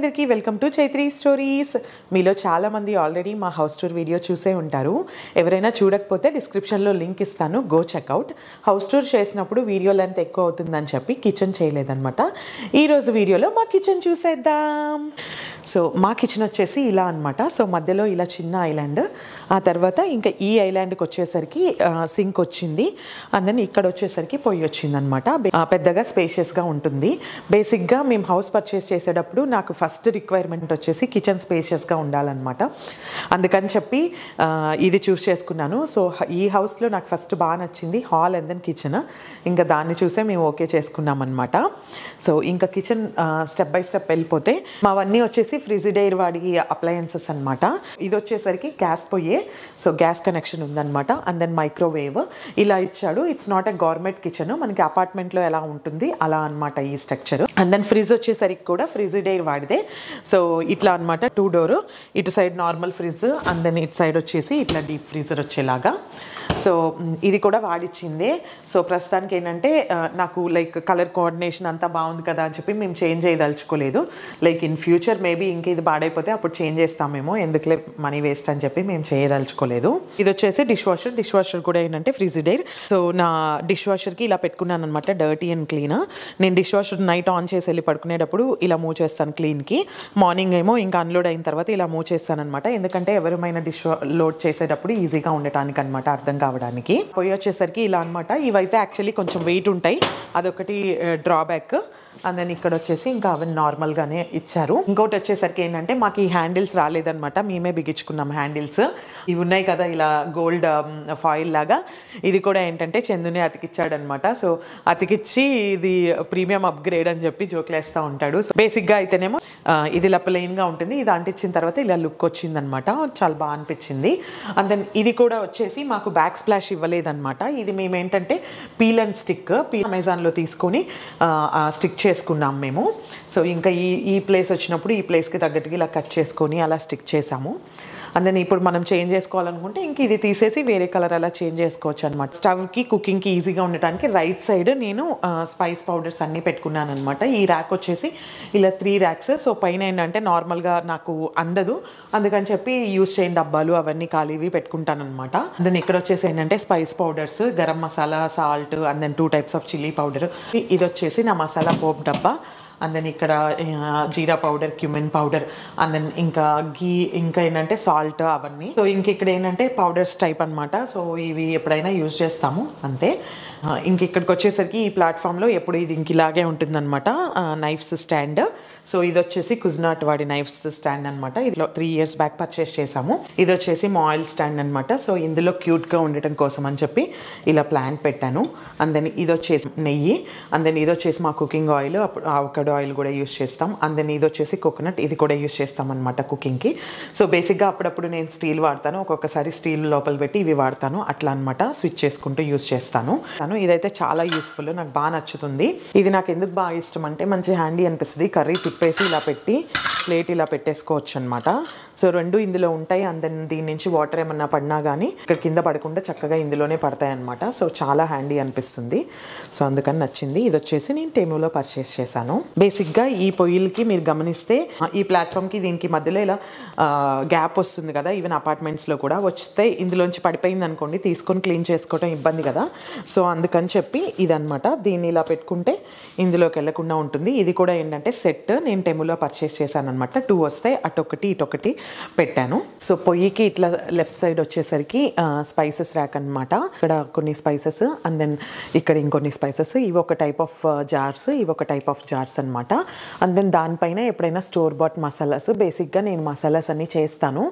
అందరికీ welcome to Chaitri stories. మీలో చాలామంది ఆల్రెడీ మా హౌస్ టూర్ వీడియో చూసే ఉంటారు. ఎవరైనా చూడకపోతే డిస్క్రిప్షన్లో లింక్ ఇస్తాను, గో చెక్అవుట్. హౌస్ టూర్ చేసినప్పుడు వీడియో లెంత్ ఎక్కువ అవుతుందని చెప్పి కిచెన్ చేయలేదన్నమాట. ఈరోజు వీడియోలో మా కిచెన్ చూసేద్దాం. సో మా కిచెన్ వచ్చేసి ఇలా అనమాట. సో మధ్యలో ఇలా చిన్న ఐలాండ్, ఆ తర్వాత ఇంకా ఈ ఐలాండ్కి వచ్చేసరికి సింక్ వచ్చింది, అందుకని ఇక్కడ వచ్చేసరికి పొయ్యి వచ్చింది అనమాట. పెద్దగా స్పేషియస్గా ఉంటుంది. బేసిక్గా మేము హౌస్ పర్చేస్ చేసేటప్పుడు నాకు ఫస్ట్ రిక్వైర్మెంట్ వచ్చేసి కిచెన్ స్పేషియస్గా ఉండాలన్నమాట. అందుకని చెప్పి ఇది చూస్ చేసుకున్నాను. సో ఈ హౌస్లో నాకు ఫస్ట్ బాగా నచ్చింది హాల్ అండ్ దెన్ కిచెన్. ఇంకా దాన్ని చూసే మేము ఓకే చేసుకున్నాం అనమాట. సో ఇంకా కిచెన్ స్టెప్ బై స్టెప్ వెళ్ళిపోతే మావన్నీ వచ్చేసి ఫ్రిజిడైర్ వాడి అప్లయన్సెస్ అనమాట. ఇది వచ్చేసరికి గ్యాస్ పొయ్యే, సో గ్యాస్ కనెక్షన్ ఉందన్నమాట. అండ్ దెన్ మైక్రోవేవ్ ఇలా ఇచ్చాడు. It's not a government kitchen, మనకి అపార్ట్మెంట్లో ఎలా ఉంటుంది అలా అనమాట ఈ స్ట్రక్చర్. అండ్ దెన్ ఫ్రిడ్జ్ వచ్చేసరికి కూడా ఫ్రిజిడైర్ వాడిదే. సో ఇట్లా అనమాట, 2 డోర్, ఇటు side normal fridge and then ఇటు సైడ్ వచ్చేసి ఇట్లా డీప్ ఫ్రీజర్ వచ్చేలాగా. సో ఇది కూడా వాడిచ్చిందే. సో ప్రస్తుతానికి ఏంటంటే నాకు లైక్ కలర్ కోఆర్డినేషన్ అంతా బాగుంది కదా అని చెప్పి మేము చేంజ్ చేయదలుచుకోలేదు. లైక్ ఇన్ ఫ్యూచర్ మేబీ ఇంక ఇది పాడైపోతే అప్పుడు చేంజ్ చేస్తామేమో, ఎందుకులే మనీ వేస్ట్ అని చెప్పి మేము చేయదలుచుకోలేదు. ఇది వచ్చేసి డిష్ వాషర్ కూడా ఏంటంటే ఫ్రిజిడైర్. సో నా డిష్ వాషర్కి ఇలా పెట్టుకున్నాను అనమాట, డర్టీ అండ్ క్లీన్. నేను డిష్ వాషర్ నైట్ ఆన్ చేసి వెళ్ళి పడుకునేటప్పుడు ఇలా మూవ్ చేస్తాను క్లీన్కి. మార్నింగ్ ఏమో ఇంకా అన్లోడ్ అయిన తర్వాత ఇలా మూవ్ చేస్తాను అనమాట. ఎందుకంటే ఎవరైనా డిష్ లోడ్ చేసేటప్పుడు ఈజీగా ఉండటానికి అనమాట, అర్థం కావడానికి. పొయ్యి వచ్చేసరికి ఇలా అనమాట. ఇవైతే యాక్చువల్లీ కొంచెం వెయిట్ ఉంటాయి, అదొకటి డ్రాబ్యాక్. అండ్ దెన్ ఇక్కడ వచ్చేసి ఇంకా అవి నార్మల్గానే ఇచ్చారు. ఇంకోటి వచ్చేసరికి ఏంటంటే మాకు ఈ హ్యాండిల్స్ రాలేదనమాట, మేమే బిగించుకున్నాం హ్యాండిల్స్. ఇవి ఉన్నాయి కదా ఇలా గోల్డ్ ఫాయిల్ లాగా, ఇది కూడా ఏంటంటే చందునే అతికిచ్చాడనమాట. సో అతికిచ్చి ఇది ప్రీమియం అప్గ్రేడ్ అని చెప్పి జోకులేస్తూ ఉంటాడు. సో బేసిక్గా అయితేనేమో ఇది ఇలా ప్లెయిన్గా ఉంటుంది, ఇది అంటించిన తర్వాత ఇలా లుక్ వచ్చిందనమాట, చాలా బాగా అనిపించింది. అండ్ దెన్ ఇది కూడా వచ్చేసి మాకు బ్యాక్ స్ప్లాష్ ఇవ్వలేదన్నమాట. ఇది మేము ఏంటంటే పీల్ అండ్ స్టిక్ అమెజాన్లో తీసుకొని స్టిక్ చేసుకున్నాం మేము. సో ఇంకా ఈ ప్లేస్ వచ్చినప్పుడు ఈ ప్లేస్కి తగ్గట్టుగా ఇలా కట్ చేసుకొని అలా స్టిక్ చేసాము. అండ్ దెన్ ఇప్పుడు మనం చేంజ్ చేసుకోవాలనుకుంటే ఇంక ఇది తీసేసి వేరే కలర్ అలా చేంజ్ చేసుకోవచ్చు అనమాట. స్టవ్కి కుకింగ్కి ఈజీగా ఉండటానికి రైట్ సైడ్ నేను స్పైస్ పౌడర్స్ అన్నీ పెట్టుకున్నాను అనమాట. ఈ ర్యాక్ వచ్చేసి ఇలా 3 ర్యాక్స్. సో పైన ఏంటంటే నార్మల్గా నాకు అందదు, అందుకని చెప్పి యూస్ చేయని డబ్బాలు అవన్నీ ఖాళీవి పెట్టుకుంటాను అనమాట. దెన్ ఇక్కడ వచ్చేసి ఏంటంటే spice powders, garam masala, salt and then 2 types of chilli powder. ఇది వచ్చేసి నా మసాలా పోప్ డబ్బా. అండ్ దెన్ ఇక్కడ jeera powder, cumin powder, and then ఇంకా గీ, ఇంకా ఏంటంటే సాల్ట్ అవన్నీ. సో ఇంక ఇక్కడ ఏంటంటే పౌడర్స్ టైప్ అనమాట. సో ఇవి ఎప్పుడైనా యూజ్ చేస్తాము అంతే. ఇంక ఇక్కడికి వచ్చేసరికి ఈ ప్లాట్ఫామ్లో ఎప్పుడు ఇది ఇంక ఇలాగే ఉంటుందన్నమాట, నైఫ్స్ స్టాండ్. సో ఇది వచ్చేసి కుజ్నాట్ వాడి నైఫ్స్ స్టాండ్ అనమాట. ఇదిలో 3 years బ్యాక్ పర్చేస్ చేసాము. ఇది వచ్చేసి మా ఆయిల్ స్టాండ్ అనమాట. సో ఇందులో క్యూట్గా ఉండటం కోసం అని చెప్పి ఇలా ప్లాంట్ పెట్టాను. అండ్ దెన్ ఇది వచ్చేసి నెయ్యి. అండ్ దెన్ ఇది వచ్చేసి మా కుకింగ్ ఆయిల్, అప్పుడు అవకాడో ఆయిల్ కూడా యూస్ చేస్తాం. అండ్ దెన్ ఇది వచ్చేసి కోకోనట్, ఇది కూడా యూస్ చేస్తాం అనమాట కుకింగ్కి. సో బేసిక్గా అప్పుడప్పుడు నేను స్టీల్ వాడతాను, ఒక్కొక్కసారి స్టీల్ లోపల పెట్టి ఇవి వాడతాను, అట్లా అనమాట. స్విచ్ చేసుకుంటూ యూస్ చేస్తాను. ఇదైతే చాలా యూస్ఫుల్, నాకు బాగా నచ్చుతుంది. ఇది నాకు ఎందుకు బాగా ఇష్టం అంటే మంచి హ్యాండీ అనిపిస్తుంది. కర్రీ తిప్పేసి ఇలా పెట్టి ప్లేట్ ఇలా పెట్టేసుకోవచ్చు అనమాట. సో 2 ఇందులో ఉంటాయి. అండ్ దెన్ దీని నుంచి వాటర్ ఏమన్నా పడినా కానీ ఇక్కడ కింద పడకుండా చక్కగా ఇందులోనే పడతాయి అనమాట. సో చాలా హ్యాండీ అనిపిస్తుంది. సో అందుకని నచ్చింది. ఇది వచ్చేసి నేను టెమూలో పర్చేస్ చేశాను. బేసిక్గా ఈ పొయ్యిలకి మీరు గమనిస్తే ఈ ప్లాట్ఫామ్కి దీనికి మధ్యలో ఇలా గ్యాప్ వస్తుంది కదా, ఈవెన్ అపార్ట్మెంట్స్లో కూడా వస్తే ఇందులోంచి పడిపోయింది అనుకోండి, తీసుకొని క్లీన్ చేసుకోవడం ఇబ్బంది కదా. సో అందుకని చెప్పి ఇదనమాట, దీన్ని ఇలా పెట్టుకుంటే ఇందులోకి వెళ్ళకుండా ఉంటుంది. ఇది కూడా ఏంటంటే సెట్ నేను టెమూలో పర్చేస్ చేశాను అనమాట. 2 వస్తాయి, అటొకటి ఇటొకటి పెట్టాను. సో పొయ్యికి ఇట్లా లెఫ్ట్ సైడ్ వచ్చేసరికి స్పైసెస్ ర్యాక్ అనమాట. ఇక్కడ కొన్ని స్పైసెస్ అండ్ దెన్ ఇక్కడ ఇంకొన్ని స్పైసెస్. ఇవి ఒక టైప్ ఆఫ్ జార్స్, ఇవి ఒక టైప్ ఆఫ్ జార్స్ అనమాట. అండ్ దెన్ దానిపైన ఎప్పుడైనా స్టోర్ బాట్ మసాలాస్, బేసిక్గా నేను మసాలాస్ అన్నీ చేస్తాను.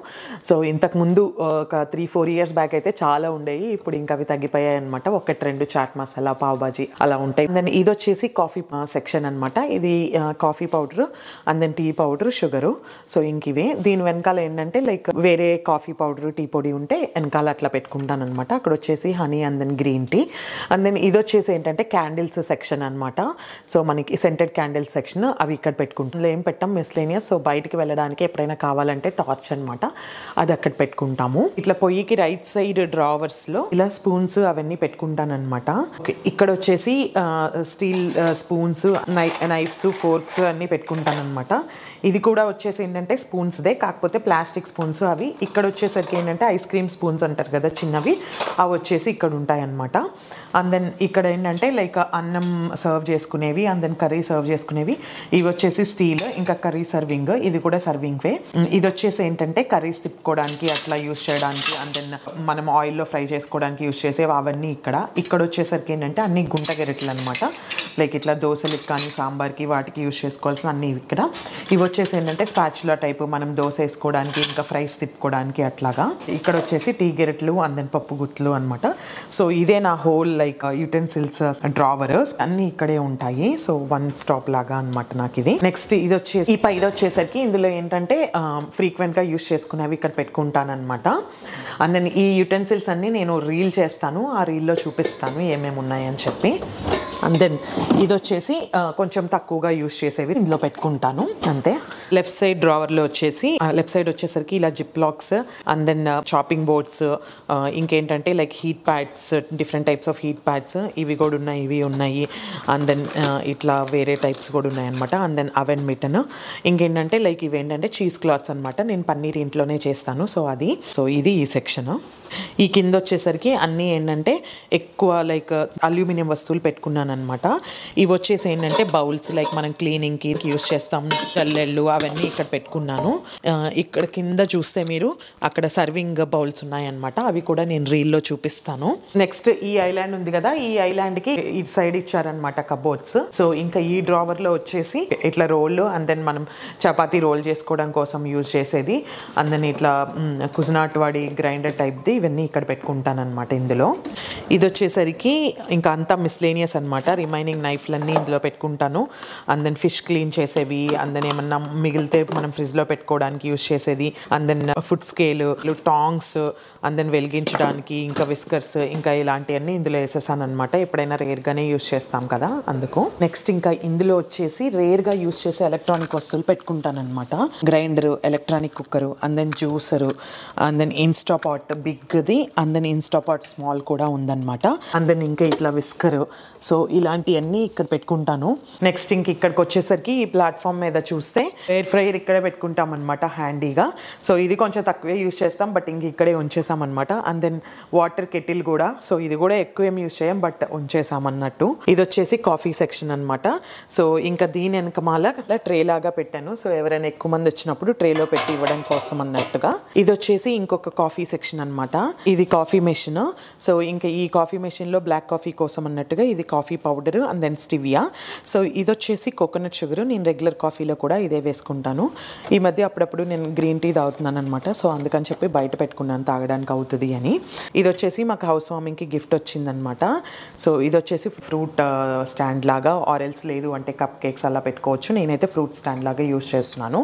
సో ఇంతకుముందు ఒక 3-4 years బ్యాక్ అయితే చాలా ఉండేవి, ఇప్పుడు ఇంకా అవి తగ్గిపోయాయి అనమాట. 1-2 చాట్ మసాలా, పావ్ బాజీ అలా ఉంటాయి. దెన్ ఇది వచ్చేసి కాఫీ సెక్షన్ అనమాట. ఇది coffee powder and then tea powder, sugar. So ఇంక ఇవే. దీని వెనకాల ఏంటంటే లైక్ వేరే కాఫీ పౌడర్, టీ పొడి ఉంటే వెనకాల అట్లా పెట్టుకుంటాను అనమాట. అక్కడ వచ్చేసి honey and then green tea. And then ఇది వచ్చేసి ఏంటంటే క్యాండిల్స్ సెక్షన్ అనమాట. సో మనకి సెంటెడ్ క్యాండిల్స్ సెక్షన్, అవి ఇక్కడ పెట్టుకుంటాం. ఏం పెట్టాం మిస్లేనియస్. సో బయటికి వెళ్ళడానికి ఎప్పుడైనా కావాలంటే టార్చ్ అనమాట, అది అక్కడ పెట్టుకుంటాము. ఇట్లా పొయ్యికి రైట్ సైడ్ డ్రావర్స్లో ఇలా స్పూన్స్ అవన్నీ పెట్టుకుంటాను అనమాట. ఓకే, ఇక్కడ వచ్చేసి స్టీల్ స్పూన్స్, నైఫ్స్, ఫోర్క్స్ అన్నీ పెట్టుకుంటాను అనమాట. ఇది కూడా వచ్చేసి ఏంటంటే స్పూన్స్దే, కాకపోతే ప్లాస్టిక్ స్పూన్స్ అవి. ఇక్కడ వచ్చేసరికి ఏంటంటే ఐస్ క్రీమ్ స్పూన్స్ అంటారు కదా చిన్నవి, అవి వచ్చేసి ఇక్కడ ఉంటాయి అన్నమాట. అండ్ దెన్ ఇక్కడ ఏంటంటే లైక్ అన్నం సర్వ్ చేసుకునేవి, అండ్ దెన్ కర్రీ సర్వ్ చేసుకునేవి. ఇవి వచ్చేసి స్టీల్. ఇంకా కర్రీ సర్వింగ్, ఇది కూడా సర్వింగ్ వే. ఇది వచ్చేసి ఏంటంటే కర్రీస్ తిప్పుకోవడానికి అట్లా యూస్ చేయడానికి, అండ్ దెన్ మనం ఆయిల్లో ఫ్రై చేసుకోవడానికి యూస్ చేసేవి అవన్నీ ఇక్కడ వచ్చేసరికి ఏంటంటే అన్ని గుంట గెరెట్లు అనమాట. లైక్ ఇట్లా దోశలకి కానీ సాంబార్కి వాటికి యూస్ చేసుకోవాల్సిన అన్ని ఇక్కడ. ఇవి వచ్చేసి ఏంటంటే స్పాచులా టైప్, మనం దోశ వేసుకోవడానికి ఇంకా ఫ్రైస్ తిప్పుకోవడానికి అట్లాగా. ఇక్కడ వచ్చేసి టీ గెరెట్లు, అండ్ దెన్ పప్పు గుత్తులు అనమాట. సో ఇదే నా హోల్ లైక్ యూటెన్సిల్స్ డ్రావర్ అన్ని ఇక్కడే ఉంటాయి. సో వన్ స్టాప్ లాగా అనమాట నాకు ఇది. నెక్స్ట్ ఇది వచ్చేసి ఇది వచ్చేసరికి ఇందులో ఏంటంటే ఫ్రీక్వెంట్ గా యూస్ చేసుకునేవి ఇక్కడ పెట్టుకుంటాను అనమాట. అండ్ దెన్ ఈ యూటెన్సిల్స్ అన్ని నేను రీల్ చేస్తాను, ఆ రీల్లో చూపిస్తాను ఏమేమి ఉన్నాయని చెప్పి. అండ్ దెన్ ఇది వచ్చేసి కొంచెం తక్కువగా యూస్ చేసేవి ఇందులో పెట్టుకుంటాను అంతే. లెఫ్ట్ సైడ్ డ్రావర్లో వచ్చేసి లెఫ్ట్ సైడ్ వచ్చేసరికి ఇలా zip locks, and then chopping boards, ఇంకేంటంటే like heat pads, different types of heat pads ఇవి కూడా ఉన్నాయి, ఇవి ఉన్నాయి. అండ్ దెన్ ఇట్లా వేరే టైప్స్ కూడా ఉన్నాయి అనమాట. And then oven mitten. ఇంకేంటంటే లైక్ ఇవి ఏంటంటే చీజ్ క్లాత్స్ అనమాట. నేను పన్నీర్ ఇంట్లోనే చేస్తాను. సో ఇది ఈ సెక్షన్. ఈ కింద వచ్చేసరికి అన్నీ ఏంటంటే ఎక్కువ లైక్ అల్యూమినియం వస్తువులు పెట్టుకున్నాను అనమాట. ఇవి వచ్చేసి ఏంటంటే బౌల్స్, లైక్ మనం క్లీనింగ్కి యూస్ చేస్తాం జల్లెళ్ళు, అవన్నీ ఇక్కడ పెట్టుకున్నాను. ఇక్కడ కింద చూస్తే మీరు అక్కడ సర్వింగ్ బౌల్స్ ఉన్నాయన్నమాట, అవి కూడా నేను రీల్లో చూపిస్తాను. నెక్స్ట్ ఈ ఐలాండ్ ఉంది కదా, ఈ ఐలాండ్కి ఈ సైడ్ ఇచ్చారనమాట కబోర్డ్స్. సో ఇంకా ఈ డ్రావర్లో వచ్చేసి ఇట్లా రోల్, అండ్ దెన్ మనం చపాతీ రోల్ చేసుకోవడం కోసం యూజ్ చేసేది, అండ్ దెన్ ఇట్లా కుజనాట్ వాడి గ్రైండర్ టైప్ది, ఇవన్నీ ఇక్కడ పెట్టుకుంటాను అనమాట ఇందులో. ఇది వచ్చేసరికి ఇంకా అంతా మిస్లేనియస్ అనమాట. రిమైనింగ్ నైఫ్లన్నీ ఇందులో పెట్టుకుంటాను. అండ్ దెన్ ఫిష్ క్లీన్ చేసేవి, అండ్ దెన్ ఏమన్నా మిగిలితే మనం ఫ్రిడ్జ్లో పెట్టుకోవడానికి యూస్ చేసేది, and then food scale, tongs, and then వెలిగించడానికి, ఇంకా విస్కర్స్, ఇంకా ఇలాంటివన్నీ ఇందులో వేసేసాను అనమాట. ఎప్పుడైనా రేర్గానే యూస్ చేస్తాం కదా అందుకు. నెక్స్ట్ ఇంకా ఇందులో వచ్చేసి రేర్గా యూస్ చేసే ఎలక్ట్రానిక్ వస్తువులు పెట్టుకుంటాను అనమాట. Grinder, electronic cooker, and then juicer, and then Instapot బిగ్ది, అండ్ దెన్ ఇన్స్టాపాట్ స్మాల్ కూడా ఉందన్నమాట. అండ్ దెన్ ఇంకా ఇట్లా విస్కరు. సో ఇలాంటివన్నీ ఇక్కడ పెట్టుకుంటాను. నెక్స్ట్ ఇంక ఇక్కడికి వచ్చేసరికి ఈ ప్లాట్ఫామ్ మీద చూస్తే ఎయిర్ ఫ్రైయర్ ఇక్కడే పెట్టుకుంటాం అనమాట హ్యాండీగా. సో ఇది కొంచెం తక్కువే యూస్ చేస్తాం, బట్ ఇంక ఇక్కడే ఉంచేసాం అనమాట. అండ్ దెన్ వాటర్ కెటిల్ కూడా, సో ఇది కూడా ఎక్కువ ఏం యూస్ చేయం, బట్ ఉంచేసాం అన్నట్టు. ఇది వచ్చేసి కాఫీ సెక్షన్ అనమాట. సో ఇంకా దీని వెనకమాల ట్రే లాగా పెట్టాను. సో ఎవరైనా ఎక్కువ మంది వచ్చినప్పుడు ట్రేలో పెట్టి ఇవ్వడం కోసం అన్నట్టుగా. ఇది వచ్చేసి ఇంకొక కాఫీ సెక్షన్ అనమాట. ఇది కాఫీ మెషిన్. సో ఇంకా ఈ కాఫీ మెషిన్లో బ్లాక్ కాఫీ కోసం అన్నట్టుగా ఇది coffee powder, and then stevia. So ఇది వచ్చేసి కోకోనట్ షుగర్. నేను రెగ్యులర్ కాఫీలో కూడా ఇదే వేసుకుంటాను. ఈ మధ్య అప్పుడప్పుడు నేను గ్రీన్ టీ తాగుతున్నాను అనమాట. సో అందుకని చెప్పి బయట పెట్టుకున్నాను తాగడానికి అవుతుంది అని. ఇది వచ్చేసి మాకు హౌస్ వార్మింగ్కి గిఫ్ట్ వచ్చిందనమాట. సో ఇది వచ్చేసి ఫ్రూట్ స్టాండ్ లాగా, ఆరెల్స్ లేదు అంటే కప్ కేక్స్ అలా పెట్టుకోవచ్చు. నేనైతే ఫ్రూట్ స్టాండ్ లాగా యూస్ చేస్తున్నాను.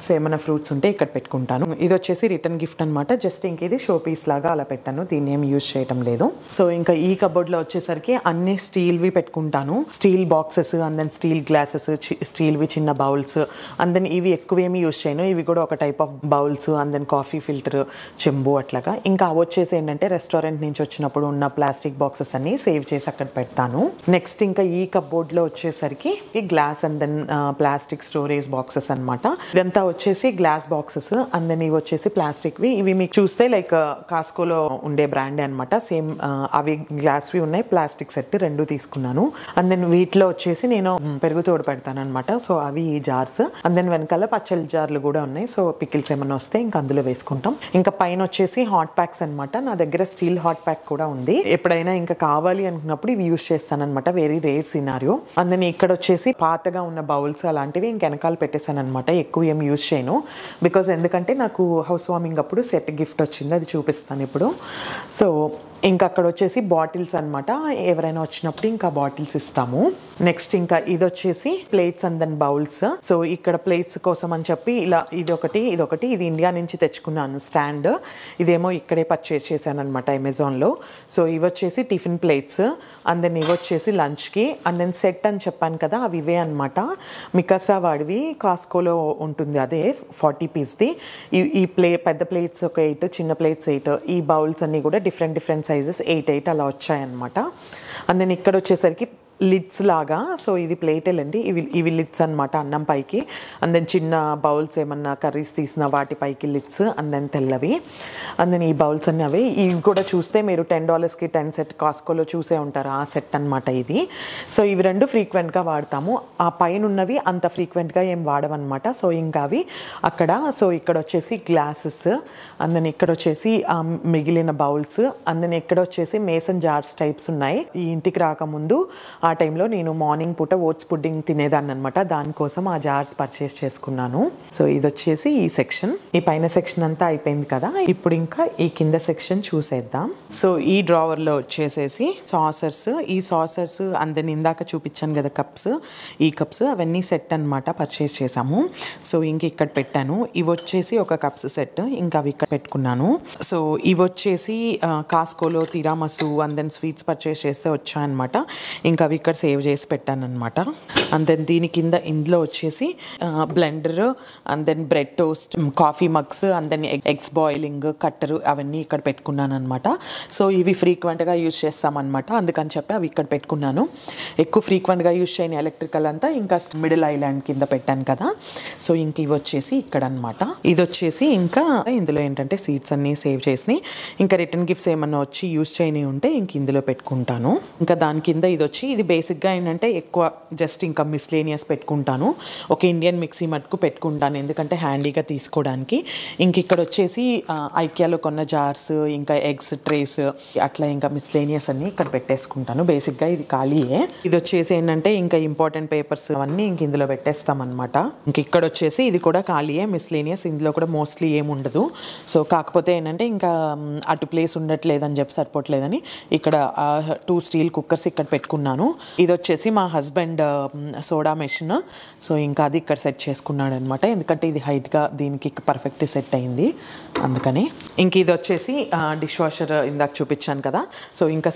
సో ఏమైనా ఫ్రూట్స్ ఉంటే ఇక్కడ పెట్టుకుంటాను. ఇది వచ్చేసి రిటర్న్ గిఫ్ట్ అనమాట. జస్ట్ ఇంక ఇది షో పీస్ లాగా అలా పెట్టాను, దీన్ని ఏం యూజ్ చేయటం లేదు. సో ఇంకా ఈ కబోర్డ్లో వచ్చేసరికి అన్ని స్టీల్వి పెట్టుకుంటాను. Steel boxes, and then steel glasses, స్టీల్వి చిన్న బౌల్స్, అండ్ దెన్ ఇవి ఎక్కువేమి యూజ్ చేయను. ఇవి కూడా ఒక type of bowls, and then coffee filter, చెంబు అట్లాగా. ఇంకా అవి వచ్చేసి ఏంటంటే రెస్టారెంట్ నుంచి వచ్చినప్పుడు ఉన్న ప్లాస్టిక్ బాక్సెస్ అన్ని సేవ్ చేసి అక్కడ పెడతాను. నెక్స్ట్ ఇంకా ఈ కబోర్డ్లో వచ్చేసరికి ఈ glass, and then plastic storage boxes అనమాట. ఇదంతా వచ్చేసి గ్లాస్ బాక్సెస్, అండ్ దెన్ ఇవి వచ్చేసి ప్లాస్టిక్వి. ఇవి మీకు చూస్తే లైక్ కాస్కోలో ఉండే బ్రాండే అనమాట. సేమ్ అవి గ్లాస్వి ఉన్నాయి, ప్లాస్టిక్ సెట్ రెండు తీసుకున్నాను. అండ్ దెన్ వీటిలో వచ్చేసి నేను పెరుగు తోడు పెడతాను అనమాట. సో అవి ఈ జార్స్, అండ్ దెన్ వెనకాల పచ్చళ్ళ జార్లు కూడా ఉన్నాయి. సో పికిల్స్ ఏమైనా వస్తే ఇంకా అందులో వేసుకుంటాం. ఇంకా పైన వచ్చేసి హాట్ ప్యాక్స్ అనమాట. నా దగ్గర స్టీల్ హాట్ ప్యాక్ కూడా ఉంది. ఎప్పుడైనా ఇంకా కావాలి అనుకున్నప్పుడు ఇవి యూస్ చేస్తాను అనమాట, very rare scenario. And then ఇక్కడ వచ్చేసి పాతగా ఉన్న బౌల్స్ అలాంటివి ఇంక వెనకాల పెట్టేశాను అనమాట. ఎక్కువ ఏం యూస్ చేయను, బికాజ్ ఎందుకంటే నాకు హౌస్ వార్మింగ్ అప్పుడు సెట్ గిఫ్ట్ వచ్చింది, అది చూపిస్తాను ఇప్పుడు. సో ఇంకా అక్కడ వచ్చేసి బాటిల్స్ అనమాట. ఎవరైనా వచ్చినప్పుడు ఇంకా బాటిల్స్ ఇస్తాము. నెక్స్ట్ ఇంకా ఇది వచ్చేసి plates and then bowls. So ఇక్కడ ప్లేట్స్ కోసం అని చెప్పి ఇలా ఇదొకటి ఇది ఇండియా నుంచి తెచ్చుకున్నాను స్టాండ్. ఇదేమో ఇక్కడే పర్చేస్ చేశాను అనమాట అమెజాన్లో. సో ఇవి వచ్చేసి టిఫిన్ ప్లేట్స్, అండ్ దెన్ ఇవి వచ్చేసి లంచ్కి, అండ్ దెన్ సెట్ అని చెప్పాను కదా అవి ఇవే అనమాట. మికాసా వాడివి కాస్కోలో ఉంటుంది, అదే 40 పీస్ది. ఈ పెద్ద ప్లేట్స్ ఒక 8, చిన్న ప్లేట్స్ 8. ఈ బౌల్స్ అన్నీ కూడా డిఫరెంట్ సైజెస్ 8 అలా వచ్చాయన్నమాట. అండ్ దెన్ ఇక్కడ వచ్చేసరికి లిడ్స్ లాగా. సో ఇది ప్లేటేలండి, ఇవి లిడ్స్ అనమాట అన్నం పైకి. అండ్ దెన్ చిన్న బౌల్స్ ఏమన్నా కర్రీస్ తీసిన వాటి పైకి లిడ్స్, అండ్ దెన్ తెల్లవి. అండ్ దెన్ ఈ బౌల్స్ అన్నీ అవి. ఇవి కూడా చూస్తే మీరు $10కి 10 సెట్ కాస్కోలో చూసే ఉంటారు, ఆ సెట్ అనమాట ఇది. సో ఇవి రెండు ఫ్రీక్వెంట్గా వాడతాము. ఆ పైన ఉన్నవి అంత ఫ్రీక్వెంట్గా ఏం వాడమన్నమాట. సో ఇంకా అవి అక్కడ. సో ఇక్కడ వచ్చేసి గ్లాసెస్, అండ్ దెన్ ఇక్కడ వచ్చేసి మిగిలిన బౌల్స్, అండ్ దెన్ ఇక్కడ వచ్చేసి మేసన్ జార్స్ టైప్స్ ఉన్నాయి. ఈ ఇంటికి రాకముందు ఆ టైంలో నేను మార్నింగ్ పూట ఓట్స్ పుడ్డింగ్ తినేదాన్ని అనమాట. దానికోసం ఆ జార్స్ పర్చేస్ చేసుకున్నాను. సో ఇది వచ్చేసి ఈ సెక్షన్. ఈ పైన సెక్షన్ అంతా అయిపోయింది కదా, ఇప్పుడు ఇంకా ఈ కింద సెక్షన్ చూసేద్దాం. సో ఈ డ్రావర్లో వచ్చేసేసి సాసర్స్, ఈ సాసర్స్ అందరిని ఇందాక చూపించాను కదా కప్స్, ఈ కప్స్ అవన్నీ సెట్ అనమాట పర్చేస్ చేసాము. సో ఇంక ఇక్కడ పెట్టాను. ఇవి వచ్చేసి ఒక కప్స్ సెట్, ఇంకా అవి ఇక్కడ పెట్టుకున్నాను. సో ఇవి వచ్చేసి కాస్కోలో తిరామసు అండ్ దెన్ స్వీట్స్ పర్చేస్ చేస్తే వచ్చాయన్నమాట. ఇంకా అవి ఇక్కడ సేవ్ చేసి పెట్టాను అనమాట. అండ్ దెన్ దీని కింద ఇందులో వచ్చేసి blender, and then bread toast, coffee mugs, and then eggs boiling cutter అవన్నీ ఇక్కడ పెట్టుకున్నాను అనమాట. సో ఇవి ఫ్రీక్వెంట్గా యూజ్ చేస్తామన్నమాట, అందుకని చెప్పి అవి ఇక్కడ పెట్టుకున్నాను. ఎక్కువ ఫ్రీక్వెంట్గా యూజ్ చేయని ఎలక్ట్రికల్ అంతా ఇంకా మిడిల్ ఐలాండ్ కింద పెట్టాను కదా. సో ఇంక ఇవి వచ్చేసి ఇక్కడ అనమాట. ఇది వచ్చేసి ఇంకా ఇందులో ఏంటంటే సీట్స్ అన్నీ సేవ్ చేసి, ఇంకా రిటర్న్ గిఫ్ట్స్ ఏమన్నా వచ్చి యూజ్ చేయని ఉంటే ఇంక ఇందులో పెట్టుకుంటాను. ఇంకా దాని కింద ఇది వచ్చి, ఇది బేసిక్గా ఏంటంటే ఎక్కువ జస్ట్ ఇంకా మిస్లేనియస్ పెట్టుకుంటాను. ఒక ఇండియన్ మిక్సీ మటుకు పెట్టుకుంటాను, ఎందుకంటే హ్యాండీగా తీసుకోవడానికి. ఇంక ఇక్కడ వచ్చేసి ఐకియాలో కొన్న జార్స్, ఇంకా ఎగ్స్ ట్రేస్, అట్లా ఇంకా మిస్లేనియస్ అన్ని ఇక్కడ పెట్టేసుకుంటాను. బేసిక్గా ఇది ఖాళీయే. ఇది వచ్చేసి ఏంటంటే ఇంకా ఇంపార్టెంట్ పేపర్స్ అవన్నీ ఇంక ఇందులో పెట్టేస్తాం అనమాట. ఇంక ఇక్కడ వచ్చేసి ఇది కూడా ఖాళీయే మిస్లేనియస్, ఇందులో కూడా మోస్ట్లీ ఏముండదు. సో కాకపోతే ఏంటంటే ఇంకా అటు ప్లేస్ ఉండట్లేదని చెప్పి సరిపోవట్లేదని ఇక్కడ 2 స్టీల్ కుక్కర్స్ ఇక్కడ పెట్టుకున్నాను. ఇది వచ్చేసి మా హస్బెండ్ సోడా మెషిన్. సో ఇంకా అది ఇక్కడ సెట్ చేసుకున్నాడు అనమాట, ఎందుకంటే ఇది హైట్గా దీనికి పర్ఫెక్ట్ సెట్ అయింది అందుకని. ఇంక ఇది వచ్చేసి డిష్ వాషర్ ఇందాక చూపించాను కదా. సో ఇంకా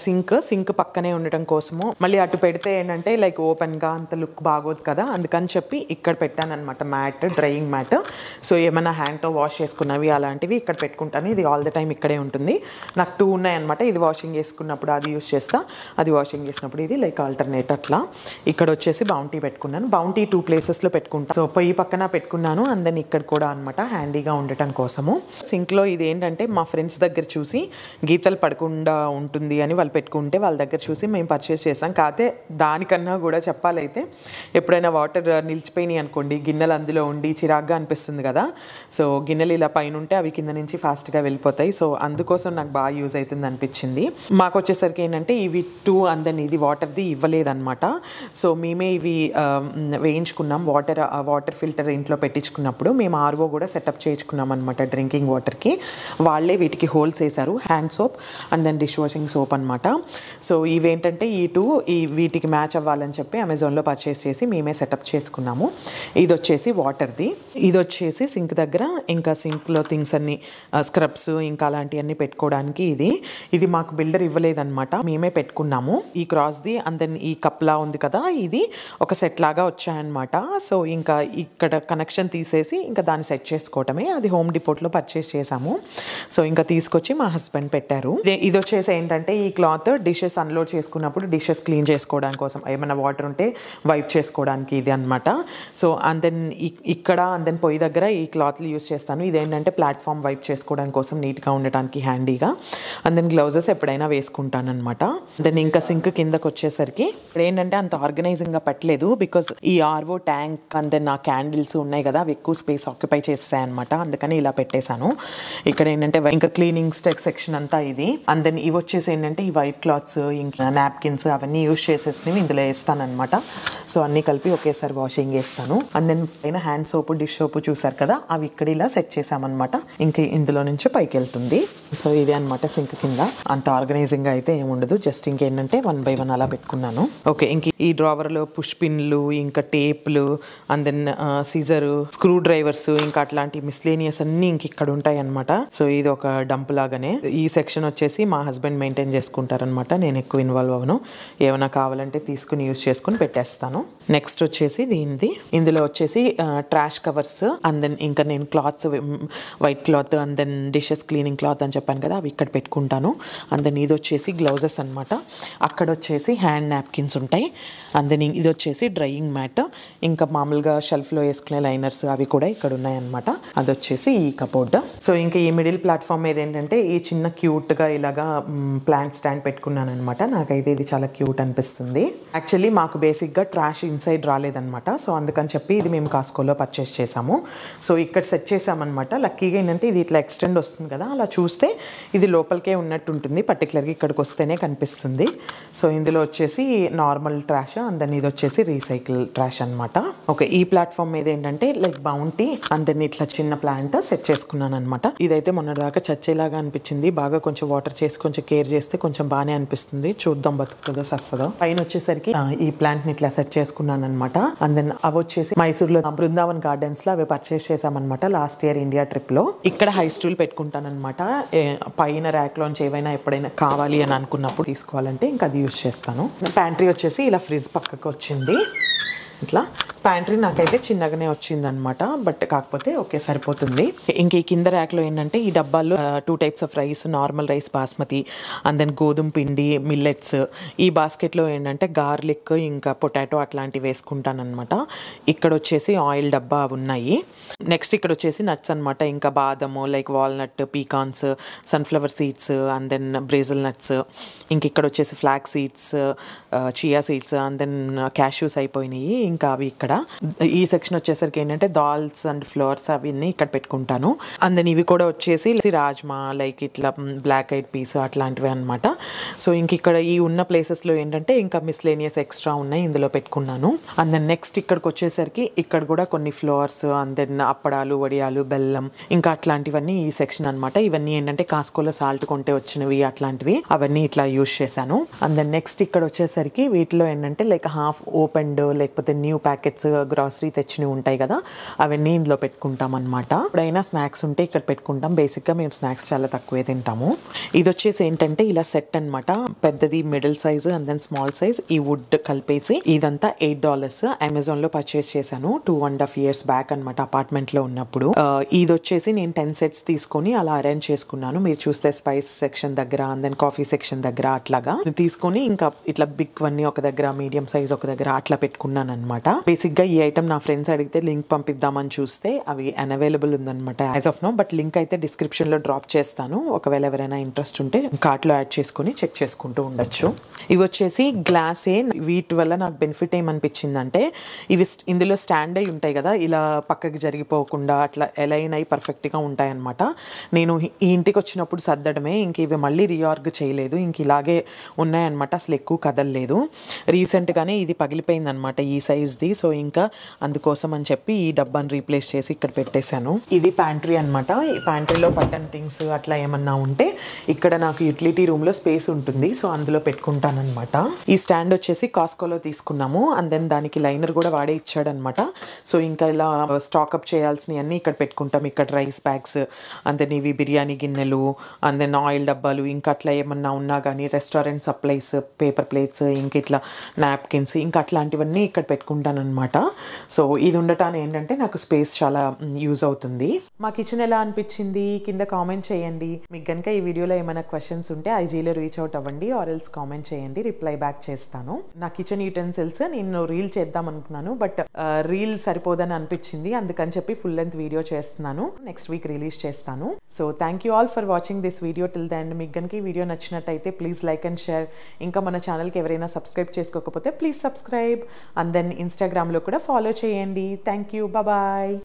సింక్ పక్కనే ఉండటం కోసము, మళ్ళీ అటు పెడితే ఏంటంటే లైక్ ఓపెన్గా అంత లుక్ బాగోదు కదా, అందుకని చెప్పి ఇక్కడ పెట్టాను అనమాట మ్యాట్, డ్రైయింగ్ మ్యాట్. సో ఏమైనా హ్యాండ్తో వాష్ చేసుకున్నవి అలాంటివి ఇక్కడ పెట్టుకుంటాను. ఇది ఆల్ ద టైం ఇక్కడే ఉంటుంది. నాకు 2 ఉన్నాయన్నమాట. ఇది వాషింగ్ చేసుకున్నప్పుడు అది యూస్ చేస్తా, అది వాషింగ్ చేసినప్పుడు ఇది లైక్ ఆల్టర్నేట్ అట్లా. ఇక్కడ వచ్చేసి బౌంటీ పెట్టుకున్నాను. బౌంటీ 2 ప్లేసెస్లో పెట్టుకుంటాను. సో పొయ్యి పక్కన పెట్టుకున్నాను, అండ్ దెన్ ఇక్కడ కూడా అనమాట హ్యాండీగా ఉండటం కోసము. సింక్లో ఇది ఏంటంటే మా ఫ్రెండ్స్ దగ్గర చూసి గీతలు పడకుండా ఉంటుంది అని వాళ్ళు పెట్టుకుంటే వాళ్ళ దగ్గర చూసి మేము పర్చేస్ చేసాం. కాకపోతే దానికన్నా కూడా చెప్పాలైతే ఎప్పుడైనా వాటర్ నిలిచిపోయినాయి అనుకోండి, గిన్నెలు అందులో ఉండి చిరాగ్గా అనిపిస్తుంది కదా. సో గిన్నెలు ఇలా పైన ఉంటే అవి కింద నుంచి ఫాస్ట్గా వెళ్ళిపోతాయి. సో అందుకోసం నాకు బాగా యూజ్ అవుతుంది అనిపించింది. మాకు వచ్చేసరికి ఏంటంటే ఇవి 2 అండ్ దెన్ ఇది వాటర్ది ఇవ్వలేదన్నమాట. సో మేమే ఇవి వేయించుకున్నాం. వాటర్ ఫిల్టర్ ఇంట్లో పెట్టించుకున్నప్పుడు మేము ఆర్ఓ కూడా సెటప్ చేయించుకున్నాం అనమాట డ్రింకింగ్ వాటర్కి. వాళ్ళే వీటికి హోల్స్ వేశారు, hand soap and then dish washing soap అనమాట. సో ఇవేంటంటే ఈ 2 వీటికి మ్యాచ్ అవ్వాలని చెప్పి అమెజాన్లో పర్చేస్ చేసి మేమే సెటప్ చేసుకున్నాము. ఇది వచ్చేసి వాటర్ది, ఇది వచ్చేసి సింక్ దగ్గర ఇంకా సింక్లో థింగ్స్ అన్ని స్క్రబ్స్ ఇంకా అలాంటివన్నీ పెట్టుకోవడానికి. ఇది మాకు బిల్డర్ ఇవ్వలేదన్నమాట, మేమే పెట్టుకున్నాము. ఈ క్రాస్ది అండ్ దెన్ ఈ కప్లా ఉంది కదా, ఇది ఒక సెట్ లాగా వచ్చాయన్నమాట. సో ఇంకా ఇక్కడ కనెక్షన్ తీసేసి ఇంకా దాన్ని సెట్ చేసుకోవటమే. అది హోమ్ డిపోట్లో పర్చేస్ చేసాము. సో ఇంకా తీసుకొచ్చి మా హస్బెండ్ పెట్టారు. ఇది వచ్చేసి ఏంటంటే ఈ క్లాత్ డిషెస్ అన్లోడ్ చేసుకున్నప్పుడు డిషెస్ క్లీన్ చేసుకోవడానికి కోసం, ఏమైనా వాటర్ ఉంటే వైప్ చేసుకోవడానికి ఇది అనమాట. సో అండ్ దెన్ ఇక్కడ అండ్ దెన్ పొయ్యి దగ్గర ఈ క్లాత్లు యూస్ చేస్తాను. ఇదేంటంటే ప్లాట్ఫామ్ వైప్ చేసుకోవడానికి కోసం, నీట్గా ఉండటానికి హ్యాండీగా. అండ్ దెన్ గ్లౌజెస్ ఎప్పుడైనా వేసుకుంటాను అనమాట. దెన్ ఇంకా సింక్ కిందకు వచ్చేసరికి ఇక్కడ ఏంటంటే అంత ఆర్గనైజింగ్గా పెట్టలేదు, బికాస్ ఈ ఆర్ఓ ట్యాంక్ అండ్ దెన్ ఆ క్యాండిల్స్ ఉన్నాయి కదా అవి ఎక్కువ స్పేస్ ఆక్యుపై చేస్తాయి అనమాట, అందుకని ఇలా పెట్టేశాను. ఇక్కడ ఏంటంటే ఇంకా క్లీనింగ్ సెక్షన్ అంతా ఇది. అండ్ దెన్ ఇవి వచ్చేసి ఏంటంటే ఈ వైట్ క్లాత్స్ ఇంకా నాప్కిన్స్ అవన్నీ యూస్ చేసేసినవి ఇందులో వేస్తాను అనమాట. సో అన్నీ కలిపి ఒకేసారి వాషింగ్ వేస్తాను. అండ్ దెన్ పైన హ్యాండ్ సోపు డిష్ సోపు చూసారు కదా, అవి ఇక్కడ ఇలా సెట్ చేసామన్నమాట. ఇంకా ఇందులో నుంచి పైకి వెళ్తుంది. సో ఇదే అనమాట సింక్ కింద. అంత ఆర్గనైజింగ్గా అయితే ఏముండదు, జస్ట్ ఇంకేంటంటే 1 by 1 అలా పెట్టుకున్నాను. ఓకే, ఇంక ఈ డ్రావర్లో పుష్ పిన్లు ఇంకా టేప్లు and then scissor, screwdrivers ఇంకా అట్లాంటి మిస్లేనియస్ అన్నీ ఇంక ఇక్కడ ఉంటాయి అనమాట. సో ఇది ఒక డంప్ లాగానే. ఈ సెక్షన్ వచ్చేసి మా హస్బెండ్ మెయింటైన్ చేసుకుంటారనమాట, నేను ఎక్కువ ఇన్వాల్వ్ అవ్వను. ఏమైనా కావాలంటే తీసుకుని యూజ్ చేసుకుని పెట్టేస్తాను. నెక్స్ట్ వచ్చేసి ఇందులో వచ్చేసి ట్రాష్ కవర్స్ అండ్ దెన్ ఇంకా నేను clothes white cloth and then dishes cleaning cloth అని చెప్పాను కదా, అవి ఇక్కడ పెట్టుకుంటాను. అండ్ దెన్ ఇది వచ్చేసి గ్లౌజెస్ అనమాట. అక్కడ వచ్చేసి హ్యాండ్ నాప్కిన్స్ ఉంటాయి. అండ్ దెన్ ఇది వచ్చేసి డ్రైయింగ్ మ్యాట్. ఇంకా మామూలుగా షెల్ఫ్లో వేసుకునే లైనర్స్ అవి కూడా ఇక్కడ ఉన్నాయన్నమాట. అది వచ్చేసి ఈ కబోర్డ్. సో ఇంకా ఈ మిడిల్ ప్లాట్ఫామ్ మీద ఏంటంటే ఈ చిన్న క్యూట్గా ఇలాగా ప్లాంట్ స్టాండ్ పెట్టుకున్నాను అనమాట. నాకైతే ఇది చాలా క్యూట్ అనిపిస్తుంది. యాక్చువల్లీ మాకు బేసిక్గా ట్రాష్ ఇన్సైడ్ రాలేదనమాట. సో అందుకని చెప్పి ఇది మేము కాస్కోలో పర్చేస్ చేసాము. సో ఇక్కడ సెట్ చేసామన్నమాట. లక్కీగా ఏంటంటే ఇది ఇట్లా ఎక్స్టెండ్ వస్తుంది కదా, అలా చూస్తే ఇది లోపలికే ఉన్నట్టు ఉంటుంది. పర్టికులర్గా ఇక్కడికి వస్తేనే కనిపిస్తుంది. సో ఇందులో వచ్చేసి నార్మల్ ట్రాష్, అండ్ దెన్ ఇది వచ్చేసి రీసైకిల్ ట్రాష్ అనమాట. ఓకే, ఈ ప్లాట్ఫామ్ మీద ఏంటంటే లైక్ బౌంటీ అండ్ దెన్ ఇట్లా చిన్న ప్లాంట్ సెట్ చేసుకున్నాను అనమాట. ఇదైతే మొన్నటిదాకా చచ్చేలాగా అనిపించింది. బాగా కొంచెం వాటర్ చేసి కొంచెం కేర్ చేస్తే కొంచెం బాగానే అనిపిస్తుంది. చూద్దాం బతుకుతుందో సస్తదో. పైన వచ్చేసరికి ఈ ప్లాంట్ ని ఇట్లా సెట్ చేసుకున్నాను అనమాట. అండ్ దెన్ అవి వచ్చేసి మైసూర్లో బృందావన్ గార్డెన్స్ లో అవి పర్చేస్ చేసామన్నమాట లాస్ట్ ఇయర్ ఇండియా ట్రిప్ లో. ఇక్కడ హై స్టూల్ పెట్టుకుంటాను అనమాట. పైన ర్యాక్ లోంచి ఏవైనా ఎప్పుడైనా కావాలి అని అనుకున్నప్పుడు తీసుకోవాలంటే ఇంకా అది యూజ్ చేస్తాను. ప్యాంట్రీ వచ్చేసి ఇలా ఫ్రిడ్జ్ పక్కకు వచ్చింది. ఇట్లా ప్యాంట్రీ నాకైతే చిన్నగానే వచ్చిందనమాట. బట్ కాకపోతే ఓకే సరిపోతుంది. ఇంక ఈ కింద ర్యాక్లో ఏంటంటే ఈ డబ్బాల్లో 2 types of rice, normal rice basmati and then గోధుమ పిండి మిల్లెట్స్. ఈ బాస్కెట్లో ఏంటంటే గార్లిక్ ఇంకా పొటాటో అట్లాంటివి వేసుకుంటాను అనమాట. ఇక్కడ వచ్చేసి ఆయిల్ డబ్బా ఉన్నాయి. నెక్స్ట్ ఇక్కడ వచ్చేసి నట్స్ అనమాట. ఇంకా బాదము like walnut, pecans, sunflower seeds and then Brazil nuts. ఇంక ఇక్కడ వచ్చేసి flax seeds, chia seeds and then cashews అయిపోయినాయి. ఇంకా అవి ఇక్కడ ఈ సెక్షన్ వచ్చేసరికి ఏంటంటే దాల్స్ అండ్ ఫ్లోర్స్ అవన్నీ ఇక్కడ పెట్టుకుంటాను. అండ్ దెన్ ఇవి కూడా వచ్చేసి రాజ్మా లైక్ ఇట్లా బ్లాక్ ఐడ్ పీస్ అట్లాంటివి అనమాట. సో ఇంక ఇక్కడ ఈ ఉన్న ప్లేసెస్లో ఏంటంటే ఇంకా మిస్లేనియస్ ఎక్స్ట్రా ఉన్నాయి, ఇందులో పెట్టుకున్నాను. అండ్ దెన్ నెక్స్ట్ ఇక్కడికి వచ్చేసరికి ఇక్కడ కూడా కొన్ని ఫ్లోర్స్ అండ్ దెన్ అప్పడాలు, వడియాలు, బెల్లం ఇంకా అట్లాంటివన్నీ ఈ సెక్షన్ అనమాట. ఇవన్నీ ఏంటంటే కాస్కోలో సాల్ట్ కొంటే వచ్చినవి అట్లాంటివి, అవన్నీ ఇట్లా యూజ్ చేశాను. అండ్ దెన్ నెక్స్ట్ ఇక్కడ వచ్చేసరికి వీటిలో ఏంటంటే లైక్ హాఫ్ ఓపెన్డ్ లేకపోతే న్యూ ప్యాకెట్స్ గ్రాసరీ తెచ్చినవి ఉంటాయి కదా, అవన్నీ ఇందులో పెట్టుకుంటాం అనమాట. ఎప్పుడైనా స్నాక్స్ ఉంటే ఇక్కడ పెట్టుకుంటాం. బేసిక్గా మేము స్నాక్స్ చాలా తక్కువే తింటాము. ఇది వచ్చేసి ఏంటంటే ఇలా సెట్ అనమాట. పెద్దది, middle size and then small size, ఈ వుడ్ కలిపేసి ఇదంతా $8 అమెజాన్ లో పర్చేస్ చేశాను 2.5 years బ్యాక్ అనమాట, అపార్ట్మెంట్ లో ఉన్నప్పుడు. ఇది వచ్చేసి నేను 10 sets తీసుకొని అలా అరేంజ్ చేసుకున్నాను. మీరు చూస్తే స్పైస్ సెక్షన్ దగ్గర అండ్ దెన్ కాఫీ సెక్షన్ దగ్గర అట్లాగా తీసుకొని ఇంకా ఇట్లా బిగ్ వన్నీ ఒక దగ్గర, మీడియం సైజ్ ఒక దగ్గర అట్లా పెట్టుకున్నాను అనమాట. బేసిక్ గా ఈ ఐటమ్ నా ఫ్రెండ్స్ అడిగితే లింక్ పంపిద్దామని చూస్తే అవి అన్అవైలబుల్ ఉందన్నమాట as of now. But link అయితే డిస్క్రిప్షన్ లో డ్రాప్ చేస్తాను. ఒకవేళ ఎవరైనా ఇంట్రెస్ట్ ఉంటే కార్ట్ లో యాడ్ చేసుకుని చెక్ చేసుకుంటూ ఉండొచ్చు. ఇవి వచ్చేసి గ్లాసే. వీటి వల్ల నాకు బెనిఫిట్ ఏమనిపించిందంటే ఇవి ఇందులో స్టాండ్ అయి ఉంటాయి కదా, ఇలా పక్కకి జరిగిపోకుండా అట్లా ఎలైన్ అయి పర్ఫెక్ట్ గా ఉంటాయి అనమాట. నేను ఈ ఇంటికి వచ్చినప్పుడు సర్దడమే, ఇంక ఇవి మళ్ళీ రీఆర్గ్ చేయలేదు. ఇంక ఇలాగే ఉన్నాయన్నమాట, అసలు ఎక్కువ కదలలేదు. రీసెంట్ గానే ఇది పగిలిపోయింది అనమాట ఈ సైజ్ది. సో ఇంకా అందుకోసం అని చెప్పి ఈ డబ్బాని రీప్లేస్ చేసి ఇక్కడ పెట్టేశాను. ఇది ప్యాంట్రీ అనమాట. ఈ ప్యాంట్రీలో బటన్ థింగ్స్ అట్లా ఏమన్నా ఉంటే ఇక్కడ నాకు యూటిలిటీ రూమ్ లో స్పేస్ ఉంటుంది, సో అందులో పెట్టుకుంటాను అనమాట. ఈ స్టాండ్ వచ్చేసి కాస్కోలో తీసుకున్నాము. అండ్ దెన్ దానికి లైనర్ కూడా వాడే ఇచ్చాడనమాట. సో ఇంకా ఇలా స్టాక్అప్ చేయాల్సినవి అన్నీ ఇక్కడ పెట్టుకుంటాం. ఇక్కడ రైస్ బ్యాగ్స్ అండ్ దెన్ ఇవి బిర్యానీ గిన్నెలు అండ్ దెన్ ఆయిల్ డబ్బాలు ఇంకా అట్లా ఏమన్నా ఉన్నా కానీ రెస్టారెంట్ సప్లైస్, పేపర్ ప్లేట్స్ ఇంకా ఇట్లా నాప్కిన్స్ ఇంకా అట్లాంటివన్నీ ఇక్కడ పెట్టుకుంటాను అనమాట. సో ఇది ఉండటానికి ఏంటంటే నాకు స్పేస్ చాలా యూజ్ అవుతుంది. మా కిచెన్ ఎలా అనిపించింది కింద కామెంట్ చేయండి. మీకు కనుక ఈ వీడియోలో ఏమైనా క్వశ్చన్స్ ఉంటే ఐజీలో రీచ్ అవుట్ అవ్వండి, ఆర్ ఎల్స్ కామెంట్ చేయండి, రిప్లై బ్యాక్ చేస్తాను. నా కిచెన్ యూటెన్సిల్స్ నేను రీల్ చేద్దాం అనుకున్నాను, బట్ రీల్ సరిపోదని అనిపించింది. అందుకని చెప్పి ఫుల్ లెంత్ వీడియో చేస్తున్నాను. నెక్స్ట్ వీక్ రిలీజ్ చేస్తాను. So thank you all for watching this video till the end. మీకు కనుక ఈ వీడియో నచ్చినట్టయితే ప్లీజ్ లైక్ అండ్ షేర్. ఇంకా మన ఛానల్కి ఎవరైనా సబ్స్క్రైబ్ చేసుకోకపోతే ప్లీజ్ సబ్స్క్రైబ్. అండ్ దెన్ ఇన్స్టాగ్రామ్లో కూడా ఫాలో చేయండి. Thank you, bye.